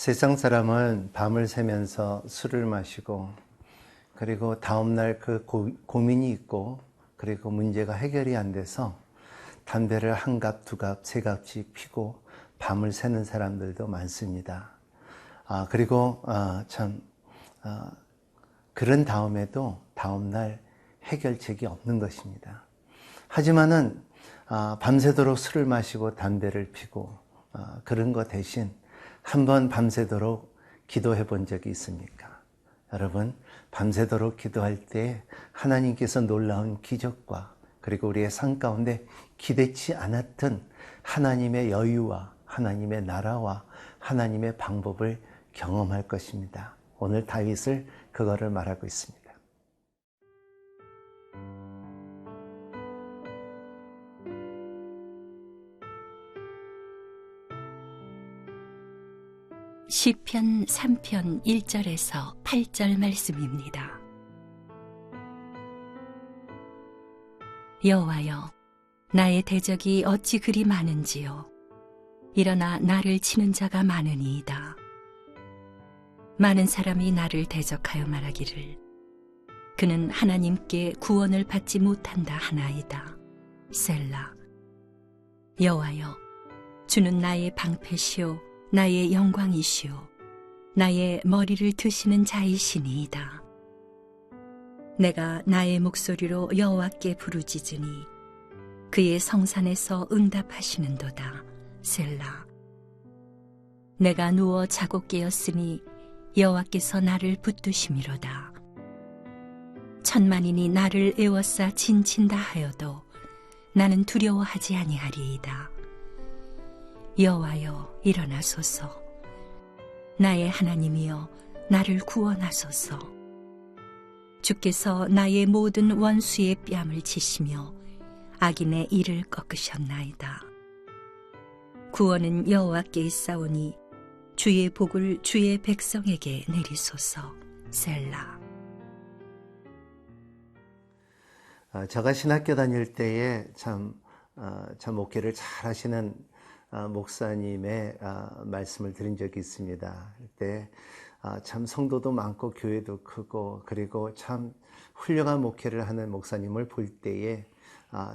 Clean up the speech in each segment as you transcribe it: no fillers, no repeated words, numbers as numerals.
세상 사람은 밤을 새면서 술을 마시고 그리고 다음날 그 고민이 있고 그리고 문제가 해결이 안 돼서 담배를 한 갑, 두 갑, 세 갑씩 피고 밤을 새는 사람들도 많습니다. 그리고 그런 다음에도 다음날 해결책이 없는 것입니다. 하지만은 밤새도록 술을 마시고 담배를 피고 그런 것 대신 한번 밤새도록 기도해 본 적이 있습니까? 여러분, 밤새도록 기도할 때 하나님께서 놀라운 기적과 그리고 우리의 삶 가운데 기대치 않았던 하나님의 여유와 하나님의 나라와 하나님의 방법을 경험할 것입니다. 오늘 다윗을 그거를 말하고 있습니다. 시편 3편 1절에서 8절 말씀입니다. 여호와여, 나의 대적이 어찌 그리 많은지요. 일어나 나를 치는 자가 많으니이다. 많은 사람이 나를 대적하여 말하기를 그는 하나님께 구원을 받지 못한다 하나이다. 셀라. 여호와여, 주는 나의 방패시오 나의 영광이시오 나의 머리를 드시는 자이시니이다. 내가 나의 목소리로 여호와께 부르짖으니 그의 성산에서 응답하시는도다. 셀라. 내가 누워 자고 깨었으니 여호와께서 나를 붙드심이로다. 천만인이 나를 에워싸 진친다 하여도 나는 두려워하지 아니하리이다. 여호와여, 일어나소서. 나의 하나님이여, 나를 구원하소서. 주께서 나의 모든 원수의 뺨을 치시며 악인의 이를 꺾으셨나이다. 구원은 여호와께 있사오니 주의 복을 주의 백성에게 내리소서. 셀라. 제가 신학교 다닐 때에 참 목회를 잘 하시는 목사님의 말씀을 들은 적이 있습니다. 그때 참 성도도 많고 교회도 크고 그리고 참 훌륭한 목회를 하는 목사님을 볼 때에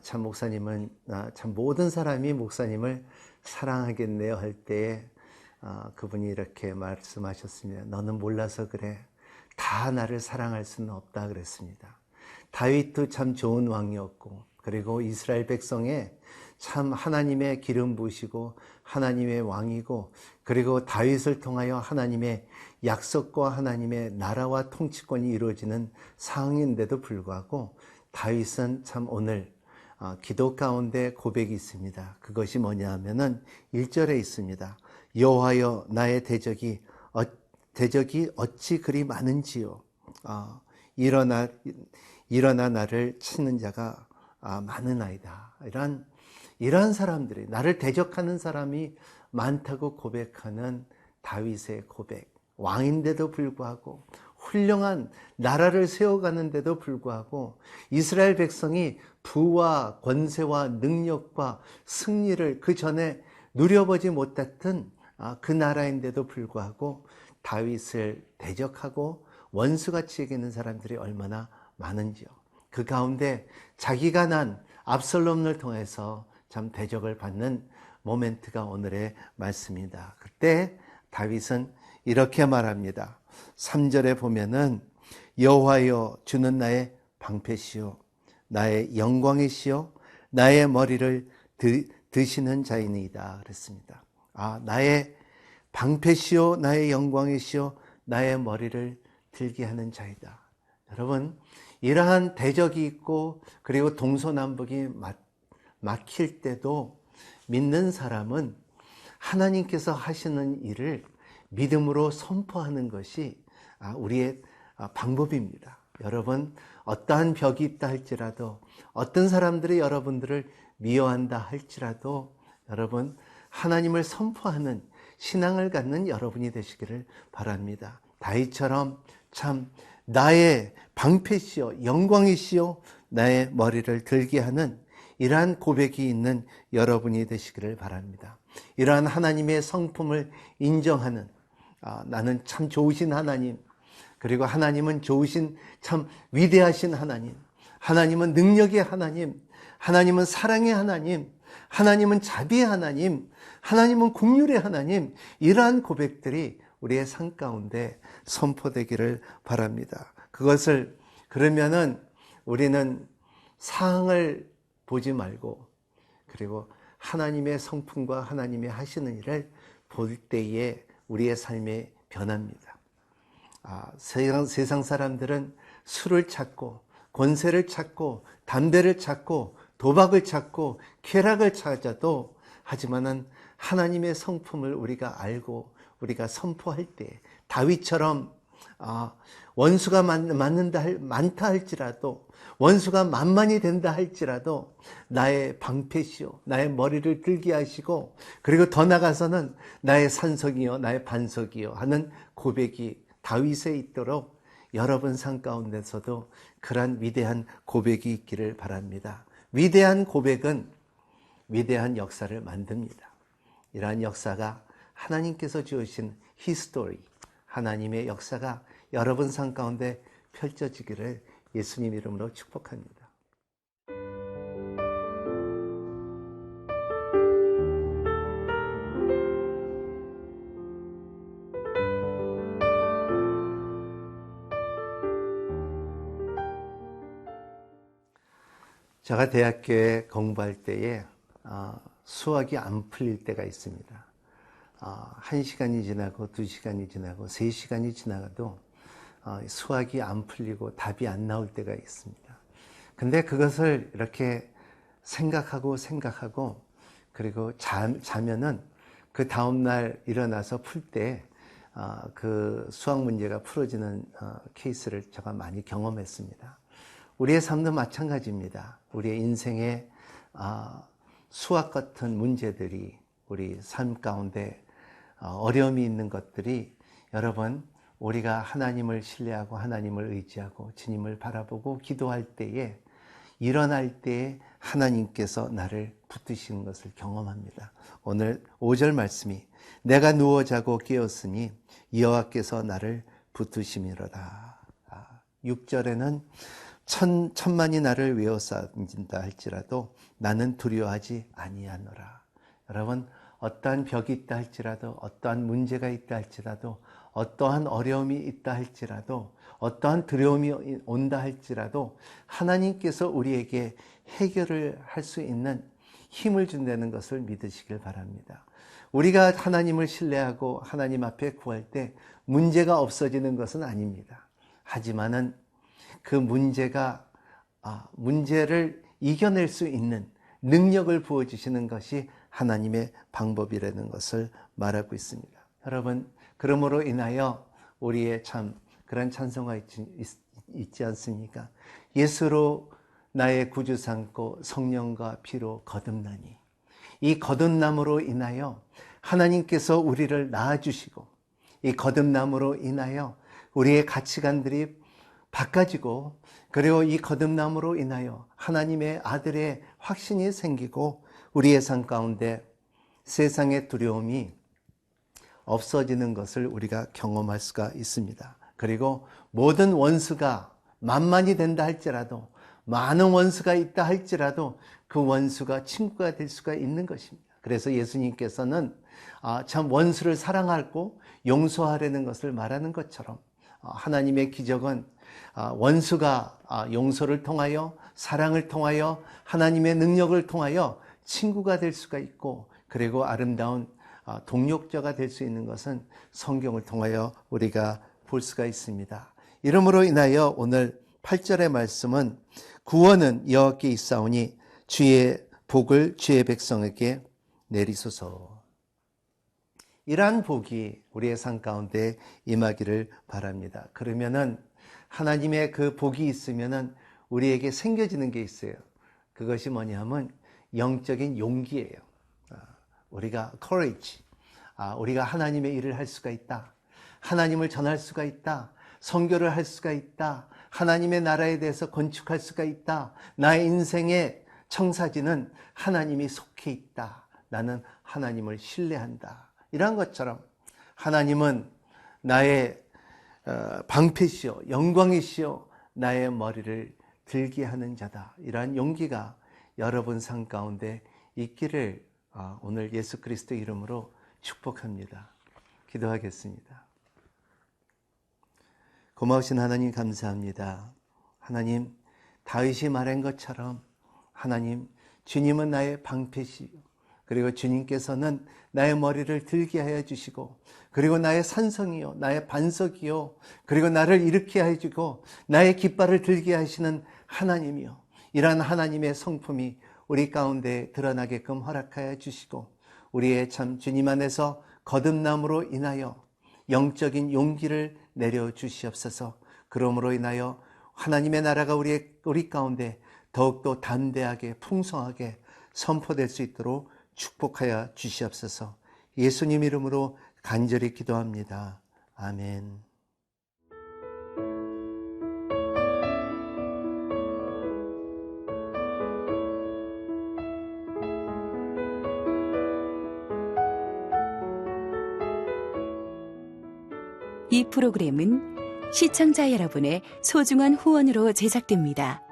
참 목사님은 참 모든 사람이 목사님을 사랑하겠네요 할 때에 그분이 이렇게 말씀하셨습니다. 너는 몰라서 그래. 다 나를 사랑할 수는 없다 그랬습니다. 다윗도 참 좋은 왕이었고 그리고 이스라엘 백성의 참 하나님의 기름 부으시고 하나님의 왕이고 그리고 다윗을 통하여 하나님의 약속과 하나님의 나라와 통치권이 이루어지는 상황인데도 불구하고 다윗은 참 오늘 기도 가운데 고백이 있습니다. 그것이 뭐냐 하면은 1절에 있습니다. 여호와여, 나의 대적이 어찌 그리 많은지요. 일어나 나를 치는 자가 많으나이다. 이러한 사람들이, 나를 대적하는 사람이 많다고 고백하는 다윗의 고백. 왕인데도 불구하고 훌륭한 나라를 세워가는데도 불구하고 이스라엘 백성이 부와 권세와 능력과 승리를 그 전에 누려보지 못했던 그 나라인데도 불구하고 다윗을 대적하고 원수같이 여기는 사람들이 얼마나 많은지요. 그 가운데 자기가 난 압살롬을 통해서 참 대적을 받는 모멘트가 오늘의 말씀입니다. 그때 다윗은 이렇게 말합니다. 3절에 보면은 여호와여, 주는 나의 방패시오 나의 영광이시오 나의 머리를 드시는 자이니이다 그랬습니다. 나의 방패시오 나의 영광이시오 나의 머리를 들게 하는 자이다. 여러분, 이러한 대적이 있고 그리고 동서남북이 막힐 때도 믿는 사람은 하나님께서 하시는 일을 믿음으로 선포하는 것이 우리의 방법입니다. 여러분, 어떠한 벽이 있다 할지라도 어떤 사람들이 여러분들을 미워한다 할지라도 여러분, 하나님을 선포하는 신앙을 갖는 여러분이 되시기를 바랍니다. 다윗처럼 참 나의 방패시오 영광이시오 나의 머리를 들게 하는 이러한 고백이 있는 여러분이 되시기를 바랍니다. 이러한 하나님의 성품을 인정하는 나는 참 좋으신 하나님, 그리고 하나님은 좋으신 참 위대하신 하나님, 하나님은 능력의 하나님, 하나님은 사랑의 하나님, 하나님은 자비의 하나님, 하나님은 긍휼의 하나님, 이러한 고백들이 우리의 삶 가운데 선포되기를 바랍니다. 그것을 그러면은 우리는 상황을 보지 말고, 그리고 하나님의 성품과 하나님의 하시는 일을 볼 때에 우리의 삶이 변합니다. 세상 사람들은 술을 찾고 권세를 찾고 담배를 찾고 도박을 찾고 쾌락을 찾아도, 하지만은 하나님의 성품을 우리가 알고 우리가 선포할 때, 다윗처럼 원수가 많다 할지라도, 원수가 만만이 된다 할지라도 나의 방패시오, 나의 머리를 들게 하시고, 그리고 더 나가서는 나의 산석이요 나의 반석이요 하는 고백이 다윗에 있도록 여러분 삶 가운데서도 그러한 위대한 고백이 있기를 바랍니다. 위대한 고백은 위대한 역사를 만듭니다. 이러한 역사가 하나님께서 주신 히스토리, 하나님의 역사가 여러분 삶 가운데 펼쳐지기를 예수님 이름으로 축복합니다. 제가 대학교에 공부할 때에 수학이 안 풀릴 때가 있습니다. 1시간이 지나고 2시간이 지나고 3시간이 지나가도 수학이 안 풀리고 답이 안 나올 때가 있습니다. 근데 그것을 이렇게 생각하고 그리고 자면은 그 다음날 일어나서 풀 때 그 수학 문제가 풀어지는 케이스를 제가 많이 경험했습니다. 우리의 삶도 마찬가지입니다. 우리의 인생에 수학 같은 문제들이, 우리 삶 가운데 어려움이 있는 것들이, 여러분, 우리가 하나님을 신뢰하고 하나님을 의지하고 주님을 바라보고 기도할 때에, 일어날 때에 하나님께서 나를 붙드시는 것을 경험합니다. 오늘 5절 말씀이 내가 누워 자고 깨었으니 여호와께서 나를 붙드심이로다. 6절에는 천만이 나를 외워싸진다 할지라도 나는 두려워하지 아니하노라. 여러분, 어떠한 벽이 있다 할지라도, 어떠한 문제가 있다 할지라도, 어떠한 어려움이 있다 할지라도, 어떠한 두려움이 온다 할지라도 하나님께서 우리에게 해결을 할 수 있는 힘을 준다는 것을 믿으시길 바랍니다. 우리가 하나님을 신뢰하고 하나님 앞에 구할 때 문제가 없어지는 것은 아닙니다. 하지만은 그 문제를 이겨낼 수 있는 능력을 부어주시는 것이 하나님의 방법이라는 것을 말하고 있습니다. 여러분, 그러므로 인하여 우리의 참 그런 찬송가 있지 않습니까? 예수로 나의 구주 삼고 성령과 피로 거듭나니, 이 거듭남으로 인하여 하나님께서 우리를 낳아주시고, 이 거듭남으로 인하여 우리의 가치관들이 바꿔지고, 그리고 이 거듭남으로 인하여 하나님의 아들의 확신이 생기고, 우리의 삶 가운데 세상의 두려움이 없어지는 것을 우리가 경험할 수가 있습니다. 그리고 모든 원수가 만만이 된다 할지라도, 많은 원수가 있다 할지라도 그 원수가 친구가 될 수가 있는 것입니다. 그래서 예수님께서는 참 원수를 사랑하고 용서하려는 것을 말하는 것처럼, 하나님의 기적은 원수가 용서를 통하여, 사랑을 통하여, 하나님의 능력을 통하여 친구가 될 수가 있고, 그리고 아름다운 동력자가 될 수 있는 것은 성경을 통하여 우리가 볼 수가 있습니다. 이러므로 인하여 오늘 8절의 말씀은 구원은 여호와께 있사오니 주의 복을 주의 백성에게 내리소서. 이러한 복이 우리의 삶 가운데 임하기를 바랍니다. 그러면은 하나님의 그 복이 있으면은 우리에게 생겨지는 게 있어요. 그것이 뭐냐면 영적인 용기예요. 우리가 courage, 우리가 하나님의 일을 할 수가 있다, 하나님을 전할 수가 있다, 선교를 할 수가 있다, 하나님의 나라에 대해서 건축할 수가 있다, 나의 인생의 청사진은 하나님이 속해 있다, 나는 하나님을 신뢰한다. 이런 것처럼 하나님은 나의 방패시요 영광이시요 나의 머리를 들게 하는 자다. 이러한 용기가 여러분 삶 가운데 있기를 오늘 예수 그리스도 이름으로 축복합니다. 기도하겠습니다. 고마우신 하나님 감사합니다. 하나님, 다윗이 말한 것처럼 하나님, 주님은 나의 방패시요 그리고 주님께서는 나의 머리를 들게 하여 주시고 그리고 나의 산성이요 나의 반석이요 그리고 나를 일으키게 해주고 나의 깃발을 들게 하시는 하나님이요, 이러한 하나님의 성품이 우리 가운데 드러나게끔 허락하여 주시고 우리의 참 주님 안에서 거듭남으로 인하여 영적인 용기를 내려 주시옵소서. 그러므로 인하여 하나님의 나라가 우리 가운데 더욱더 담대하게 풍성하게 선포될 수 있도록 축복하여 주시옵소서. 예수님 이름으로 간절히 기도합니다. 아멘. 이 프로그램은 시청자 여러분의 소중한 후원으로 제작됩니다.